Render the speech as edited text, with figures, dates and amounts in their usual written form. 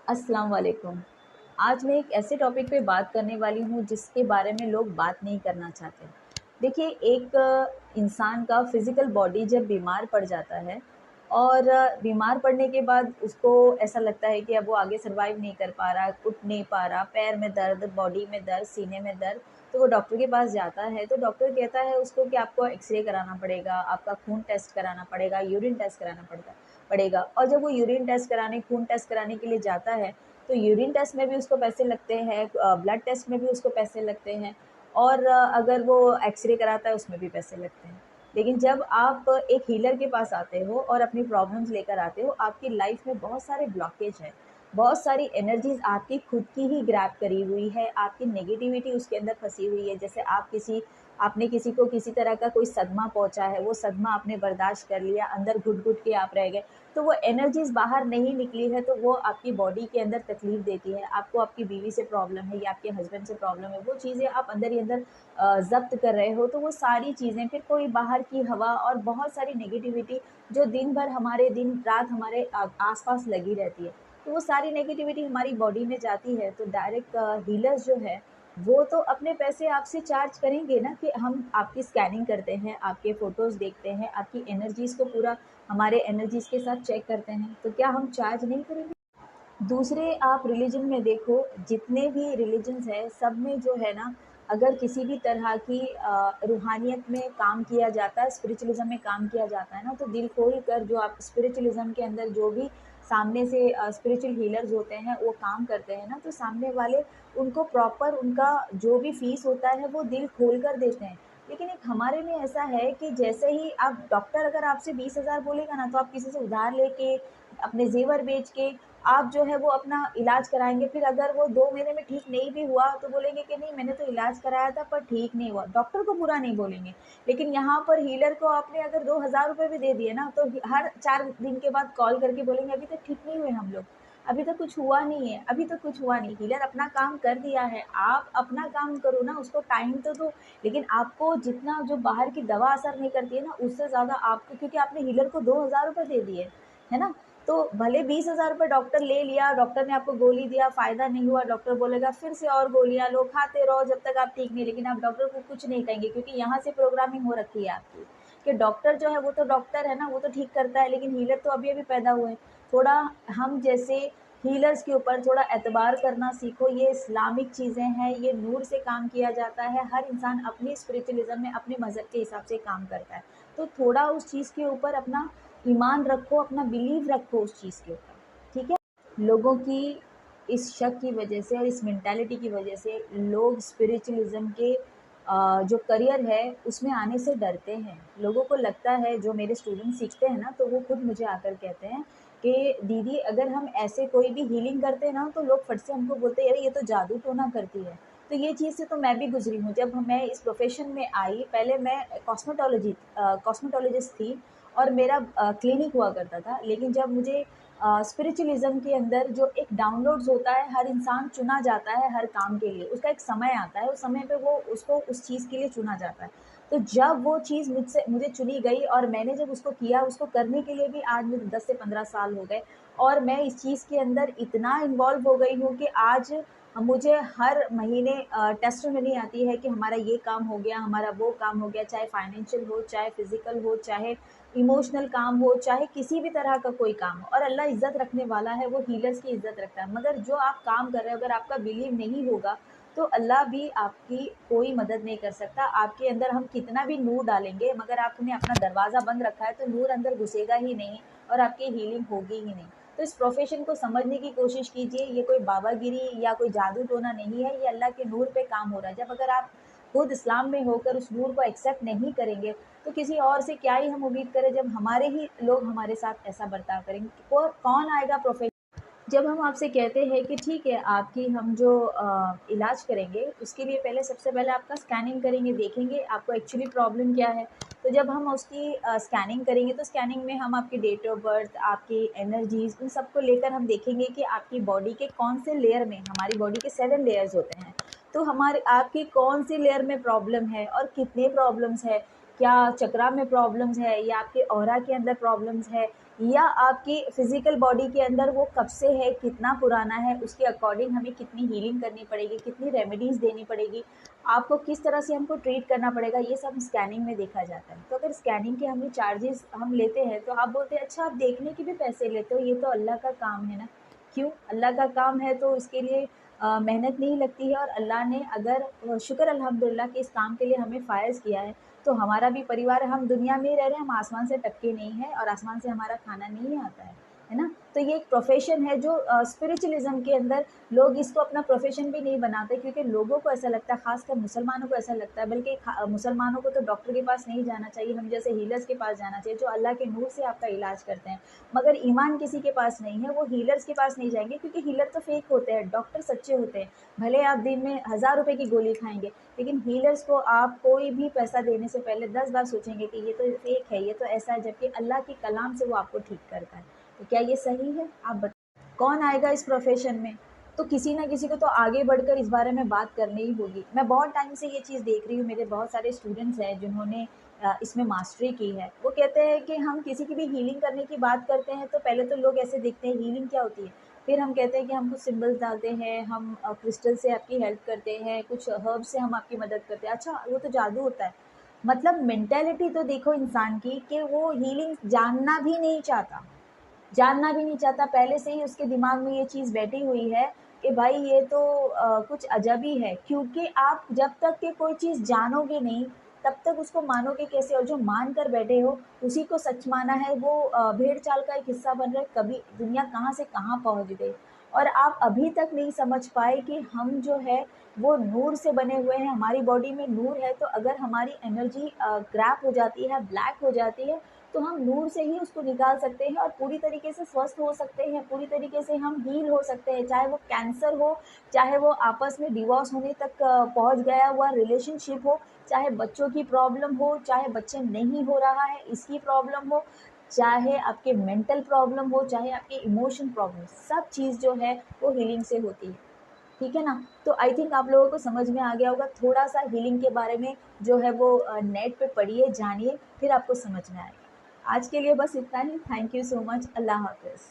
अस्सलाम वालेकुम। आज मैं एक ऐसे टॉपिक पे बात करने वाली हूँ जिसके बारे में लोग बात नहीं करना चाहते। देखिए, एक इंसान का फिज़िकल बॉडी जब बीमार पड़ जाता है और बीमार पड़ने के बाद उसको ऐसा लगता है कि अब वो आगे सर्वाइव नहीं कर पा रहा, उठ नहीं पा रहा, पैर में दर्द, बॉडी में दर्द, सीने में दर्द, तो वो डॉक्टर के पास जाता है, तो डॉक्टर कहता है उसको कि आपको एक्स-रे कराना पड़ेगा, आपका खून टेस्ट कराना पड़ेगा, यूरिन टेस्ट कराना पड़ेगा। और जब वो यूरिन टेस्ट कराने, खून टेस्ट कराने के लिए जाता है, तो यूरिन टेस्ट में भी उसको पैसे लगते हैं, ब्लड टेस्ट में भी उसको पैसे लगते हैं और अगर वो एक्स-रे कराता है उसमें भी पैसे लगते हैं। लेकिन जब आप एक हीलर के पास आते हो और अपनी प्रॉब्लम्स लेकर आते हो, आपकी लाइफ में बहुत सारे ब्लॉकेज हैं, बहुत सारी एनर्जीज़ आपकी खुद की ही ग्रैब करी हुई है, आपकी नेगेटिविटी उसके अंदर फँसी हुई है। जैसे आपने किसी को किसी तरह का कोई सदमा पहुँचा है, वो सदमा आपने बर्दाश्त कर लिया, अंदर घुट-घुट के आप रह गए, तो वो एनर्जीज़ बाहर नहीं निकली है, तो वो आपकी बॉडी के अंदर तकलीफ़ देती है। आपको आपकी बीवी से प्रॉब्लम है या आपके हस्बैंड से प्रॉब्लम है, वो चीज़ें आप अंदर ही अंदर ज़ब्त कर रहे हो, तो वो सारी चीज़ें फिर कोई बाहर की हवा और बहुत सारी नेगेटिविटी जो दिन भर हमारे दिन-रात हमारे आस-पास लगी रहती है, तो वो सारी नेगेटिविटी हमारी बॉडी में जाती है, तो डायरेक्ट हीलर्स जो है, वो तो अपने पैसे आपसे चार्ज करेंगे ना कि हम आपकी स्कैनिंग करते हैं, आपके फ़ोटोज़ देखते हैं, आपकी एनर्जीज़ को पूरा हमारे एनर्जीज़ के साथ चेक करते हैं, तो क्या हम चार्ज नहीं करेंगे? दूसरे आप रिलीजन में देखो, जितने भी रिलीजन्स हैं, सब में जो है ना, अगर किसी भी तरह की रूहानियत में काम किया जाता है, स्पिरिचुअलिज़्म में काम किया जाता है ना, तो दिल खोल कर जो आप स्पिरिचुअलिज़्म के अंदर जो भी सामने से स्पिरिचुअल हीलर्स होते हैं, वो काम करते हैं ना, तो सामने वाले उनको प्रॉपर उनका जो भी फ़ीस होता है, वो दिल खोल कर देते हैं। लेकिन एक हमारे में ऐसा है कि जैसे ही आप डॉक्टर अगर आपसे 20,000 बोलेगा ना, तो आप किसी से उधार लेके, अपने ज़ेवर बेच के आप जो है वो अपना इलाज कराएँगे, फिर अगर वो 2 महीने में ठीक नहीं भी हुआ, तो बोलेंगे कि नहीं मैंने तो इलाज कराया था पर ठीक नहीं हुआ। डॉक्टर को बुरा नहीं बोलेंगे, लेकिन यहाँ पर हीलर को आपने अगर 2,000 रुपए भी दे दिए ना, तो हर 4 दिन के बाद कॉल करके बोलेंगे अभी तक ठीक नहीं हुए हम लोग, अभी तक कुछ हुआ नहीं है, अभी तक कुछ हुआ नहीं। हीलर अपना काम कर दिया है, आप अपना काम करो ना, उसको टाइम तो दो। लेकिन आपको जितना जो बाहर की दवा असर नहीं करती है ना, उससे ज़्यादा आपको, क्योंकि आपने हीलर को 2,000 रुपए दे दिए, है ना? तो भले 20,000 रुपए डॉक्टर ले लिया, डॉक्टर ने आपको गोली दिया, फ़ायदा नहीं हुआ, डॉक्टर बोलेगा फिर से और गोलियाँ लो, खाते रहो जब तक आप ठीक नहीं, लेकिन आप डॉक्टर को कुछ नहीं कहेंगे क्योंकि यहाँ से प्रोग्रामिंग हो रखी है आपकी, कि डॉक्टर जो है वो तो डॉक्टर है ना, वो तो ठीक करता है, लेकिन हीलर तो अभी-अभी पैदा हुए हैं। थोड़ा हम जैसे हीलर्स के ऊपर थोड़ा एतबार करना सीखो, ये इस्लामिक चीज़ें हैं, ये नूर से काम किया जाता है, हर इंसान अपनी स्पिरिचुअलिज़्म में अपने मज़हब के हिसाब से काम करता है। तो थोड़ा उस चीज़ के ऊपर अपना ईमान रखो, अपना बिलीव रखो उस चीज़ के ऊपर, ठीक है? लोगों की इस शक की वजह से और इस मेंटालिटी की वजह से लोग स्पिरिचुअलिज़्म के जो करियर है उसमें आने से डरते हैं। लोगों को लगता है, जो मेरे स्टूडेंट सीखते हैं ना, तो वो खुद मुझे आकर कहते हैं कि दीदी अगर हम ऐसे कोई भी हीलिंग करते हैं ना, तो लोग फट से हमको बोलते हैं अरे ये तो जादू टोना करती है। तो ये चीज़ से तो मैं भी गुज़री हूँ। जब मैं इस प्रोफ़ेशन में आई, पहले मैं कॉस्मेटोलॉजिस्ट थी और मेरा क्लिनिक हुआ करता था। लेकिन जब मुझे स्पिरिचुअलिज़्म के अंदर जो एक डाउनलोड्स होता है, हर इंसान चुना जाता है हर काम के लिए, उसका एक समय आता है, उस समय पे वो उसको उस चीज़ के लिए चुना जाता है। तो जब वो चीज़ मुझे चुनी गई और मैंने जब उसको किया, उसको करने के लिए भी आज मुझे 10 से 15 साल हो गए और मैं इस चीज़ के अंदर इतना इन्वॉल्व हो गई हूँ कि आज मुझे हर महीने टेस्टिमनी आती है कि हमारा ये काम हो गया, हमारा वो काम हो गया, चाहे फाइनेंशियल हो, चाहे फिज़िकल हो, चाहे इमोशनल काम हो, चाहे किसी भी तरह का कोई काम हो, और अल्लाह इज़्ज़त रखने वाला है, वो हीलर्स की इज़्ज़त रखता है। मगर जो आप काम कर रहे हो, अगर आपका बिलीव नहीं होगा, तो अल्लाह भी आपकी कोई मदद नहीं कर सकता। आपके अंदर हम कितना भी नूर डालेंगे, मगर आपने अपना दरवाज़ा बंद रखा है, तो नूर अंदर घुसेगा ही नहीं और आपकी हीलिंग होगी ही नहीं। तो इस प्रोफ़ेशन को समझने की कोशिश कीजिए, ये कोई बाबागिरी या कोई जादू-टोना नहीं है, ये अल्लाह के नूर पे काम हो रहा है। जब अगर आप खुद इस्लाम में होकर उस नूर को एक्सेप्ट नहीं करेंगे, तो किसी और से क्या ही हम उम्मीद करें, जब हमारे ही लोग हमारे साथ ऐसा बर्ताव करेंगे। कौन आएगा प्रोफे जब हम आपसे कहते हैं कि ठीक है, आपकी हम जो इलाज करेंगे, उसके लिए पहले सबसे पहले आपका स्कैनिंग करेंगे, देखेंगे आपको एक्चुअली प्रॉब्लम क्या है। तो जब हम उसकी स्कैनिंग करेंगे, तो स्कैनिंग में हम आपकी डेट ऑफ बर्थ, आपकी एनर्जीज़, उन सबको लेकर हम देखेंगे कि आपकी बॉडी के कौन से लेयर में, हमारी बॉडी के 7 लेयर्स होते हैं। तो हमारे आपकी कौन सी लेयर में प्रॉब्लम है और कितने प्रॉब्लम्स है, क्या चक्रा में प्रॉब्लम्स है या आपके ऑरा के अंदर प्रॉब्लम्स है, या आपकी फिजिकल बॉडी के अंदर वो कब से है, कितना पुराना है, उसके अकॉर्डिंग हमें कितनी हीलिंग करनी पड़ेगी, कितनी रेमेडीज़ देनी पड़ेगी, आपको किस तरह से हमको ट्रीट करना पड़ेगा, ये सब स्कैनिंग में देखा जाता है। तो अगर स्कैनिंग के हमें चार्जेस हम लेते हैं तो आप बोलते हैं अच्छा आप देखने के भी पैसे लेते हो, ये तो अल्लाह का काम है ना। क्यों? अल्लाह का काम है तो उसके लिए मेहनत नहीं लगती है, और अल्लाह ने अगर शुक्र अल्हम्दुलिल्लाह कि इस काम के लिए हमें फ़ायज़ किया है, तो हमारा भी परिवार, हम दुनिया में ही रह रहे हैं, हम आसमान से टपके नहीं हैं और आसमान से हमारा खाना नहीं आता है ना? तो ये एक प्रोफ़ेशन है जो स्पिरिचुअलिज़्म के अंदर लोग इसको अपना प्रोफ़ेशन भी नहीं बनाते, क्योंकि लोगों को ऐसा लगता है, ख़ासकर मुसलमानों को ऐसा लगता है, बल्कि मुसलमानों को तो डॉक्टर के पास नहीं जाना चाहिए, हम जैसे हीलर्स के पास जाना चाहिए, जो अल्लाह के नूर से आपका इलाज करते हैं। मगर ईमान किसी के पास नहीं है, वो हीलर्स के पास नहीं जाएँगे, क्योंकि हीलर तो फ़ेक होते हैं, डॉक्टर सच्चे होते हैं। भले आप दिन में 1000 रुपए की गोली खाएँगे, लेकिन हीलर्स को आप कोई भी पैसा देने से पहले 10 बार सोचेंगे कि ये तो फेक है, ये तो ऐसा है, जबकि अल्लाह के कलाम से वो आपको ठीक करता है। तो क्या ये सही है? आप कौन आएगा इस प्रोफेशन में? तो किसी ना किसी को तो आगे बढ़कर इस बारे में बात करनी ही होगी। मैं बहुत टाइम से ये चीज़ देख रही हूँ, मेरे बहुत सारे स्टूडेंट्स हैं जिन्होंने इसमें मास्टरी की है। वो कहते हैं कि हम किसी की भी हीलिंग करने की बात करते हैं तो पहले तो लोग ऐसे देखते हैं हीलिंग क्या होती है? फिर हम कहते हैं कि हम कुछ सिंबल्स डालते हैं, हम क्रिस्टल से आपकी हेल्प करते हैं, कुछ हर्ब से हम आपकी मदद करते हैं। अच्छा, वो तो जादू होता है। मतलब मेंटालिटी तो देखो इंसान की, कि वो हीलिंग जानना भी नहीं चाहता, पहले से ही उसके दिमाग में ये चीज़ बैठी हुई है कि भाई ये तो कुछ अजब ही है, क्योंकि आप जब तक कि कोई चीज़ जानोगे नहीं, तब तक उसको मानोगे कैसे? और जो मान कर बैठे हो, उसी को सच माना है, वो भेड़-चाल का एक हिस्सा बन रहे, कभी दुनिया कहाँ से कहाँ पहुँच गई। और आप अभी तक नहीं समझ पाए कि हम जो है, वो नूर से बने हुए हैं, हमारी बॉडी में नूर है, तो अगर हमारी एनर्जी क्रैप हो जाती है, ब्लैक हो जाती है, तो हम नूर से ही उसको निकाल सकते हैं और पूरी तरीके से स्वस्थ हो सकते हैं, पूरी तरीके से हम हील हो सकते हैं। चाहे वो कैंसर हो, चाहे वो आपस में डिवोर्स होने तक पहुंच गया हुआ रिलेशनशिप हो, चाहे बच्चों की प्रॉब्लम हो, चाहे बच्चे नहीं हो रहा है इसकी प्रॉब्लम हो, चाहे आपके मेंटल प्रॉब्लम हो, चाहे आपके इमोशन प्रॉब्लम, सब चीज़ जो है वो हीलिंग से होती है। ठीक है ना? तो आई थिंक आप लोगों को समझ में आ गया होगा। थोड़ा-सा हीलिंग के बारे में जो है वो नेट पे पढ़िए, जानिए, फिर आपको समझ में आएगा। आज के लिए बस इतना ही। Thank you so much. अल्लाह हाफ़िज़।